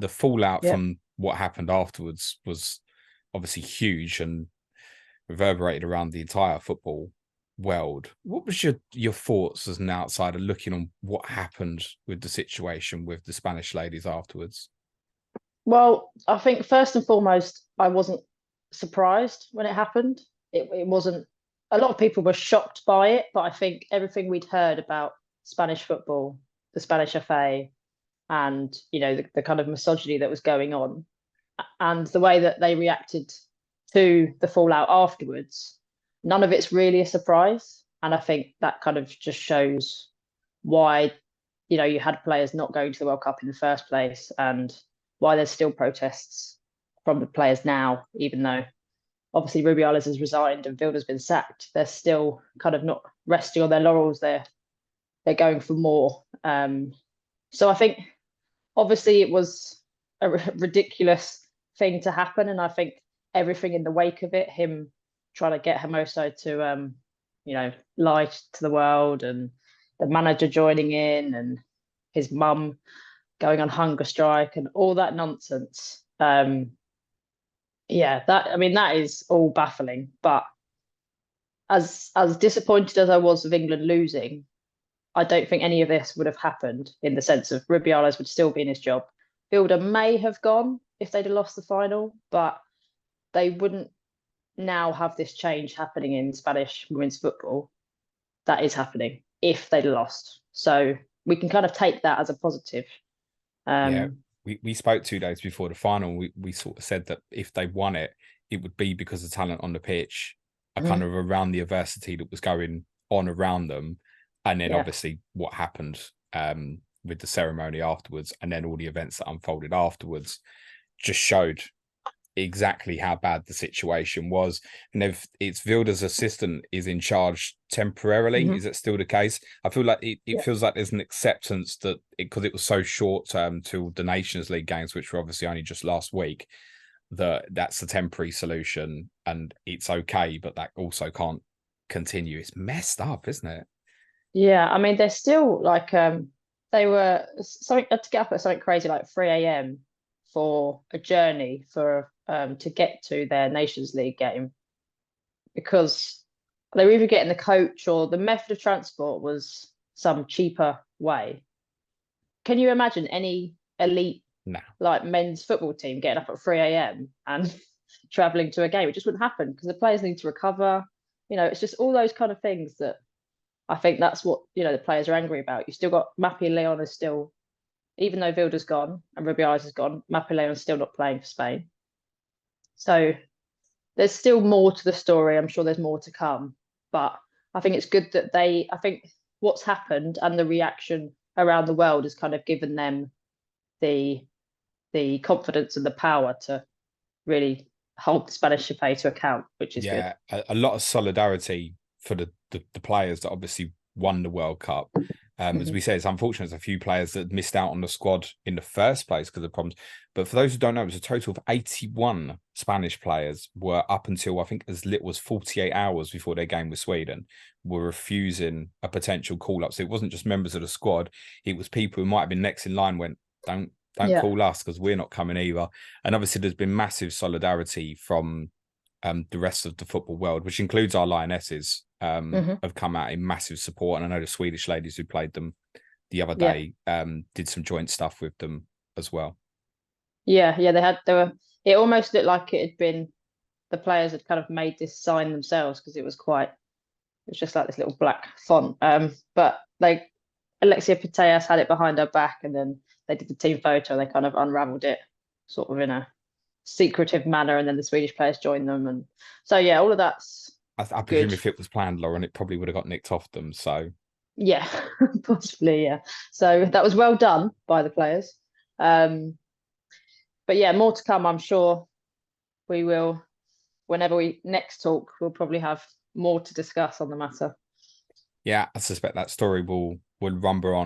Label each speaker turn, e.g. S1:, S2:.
S1: the fallout
S2: Yeah.
S1: from what happened afterwards was obviously huge and reverberated around the entire football world. What was your thoughts as an outsider looking on what happened with the situation with the Spanish ladies afterwards?
S2: Well, I think first and foremost, I wasn't surprised when it happened. It wasn't, a lot of people were shocked by it, but I think everything we'd heard about Spanish football, the Spanish FA, and the kind of misogyny that was going on, and the way that they reacted to the fallout afterwards, none of it's really a surprise. And I think that kind of just shows why, you had players not going to the World Cup in the first place, and why there's still protests from the players now, even though obviously Rubiales has resigned and Vilda's been sacked. They're still kind of not resting on their laurels. They're going for more. So I think obviously it was a ridiculous thing to happen, and I think everything in the wake of it, him trying to get Hermoso to lie to the world, and the manager joining in, and his mum going on hunger strike, and all that nonsense. Yeah, that is all baffling. But as disappointed as I was with England losing, I don't think any of this would have happened, in the sense of Rubiales would still be in his job. Builder may have gone if they'd have lost the final, but they wouldn't now have this change happening in Spanish women's football that is happening if they'd lost. So we can kind of take that as a positive.
S1: Yeah,
S2: Um,
S1: we spoke 2 days before the final. We sort of said that if they won it, it would be because of talent on the pitch, a kind
S2: mhm,
S1: of around the adversity that was going on around them, and then
S2: yeah,
S1: obviously what happened with the ceremony afterwards, and then all the events that unfolded afterwards just showed exactly how bad the situation was. And if it's Vilda's assistant is in charge temporarily,
S2: mhm,
S1: is it still the case? I feel like it
S2: yeah,
S1: feels like there's an acceptance that because it was so short term till the Nations League games, which were obviously only just last week, that's a temporary solution and it's okay, but that also can't continue. It's messed up, isn't it?
S2: yeah. I mean, they're still like they were something to get up at something crazy like 3 a.m. for a journey for to get to their Nations League game, because they were either getting the coach, or the method of transport was some cheaper way. Can you imagine any elite
S1: No.
S2: like men's football team getting up at 3 a.m. and traveling to a game? It just wouldn't happen because the players need to recover. It's just all those kind of things that I think that's what the players are angry about. You still got Mappy Leon is still, even though Vilda's gone and Rubiales is gone, Mappy Leon's still not playing for Spain. So there's still more to the story. I'm sure there's more to come, but I think it's good that I think what's happened and the reaction around the world has kind of given them the confidence and the power to really hold the Spanish FA to account, which is good.
S1: Yeah, a lot of solidarity for the players that obviously won the World Cup. As we
S2: Mhm.
S1: say, it's unfortunate there's a few players that missed out on the squad in the first place because of problems. But for those who don't know, it was a total of 81 Spanish players were up until I think as little as 48 hours before their game with Sweden were refusing a potential call up. So it wasn't just members of the squad; it was people who might have been next in line went, don't
S2: Yeah.
S1: call us because we're not coming either. And obviously, there's been massive solidarity from the rest of the football world, which includes our Lionesses,
S2: Hmm.
S1: have come out in massive support. And I know the Swedish ladies who played them the other
S2: Yeah.
S1: day did some joint stuff with them as well.
S2: Yeah. Yeah. They were, it almost looked like it had been, the players had kind of made this sign themselves, because it was just like this little black font. But like Alexia Putellas had it behind her back, and then they did the team photo. They kind of unraveled it sort of in a secretive manner, and then the Swedish players joined them. And so, yeah, all of that's
S1: I presume
S2: good.
S1: if it was planned, Lauren, it probably would have got nicked off them. So
S2: Yeah, possibly, yeah. So that was well done by the players. Um, but yeah, more to come. I'm sure we will, whenever we next talk, we'll probably have more to discuss on the matter.
S1: yeah, I suspect that story will rumble on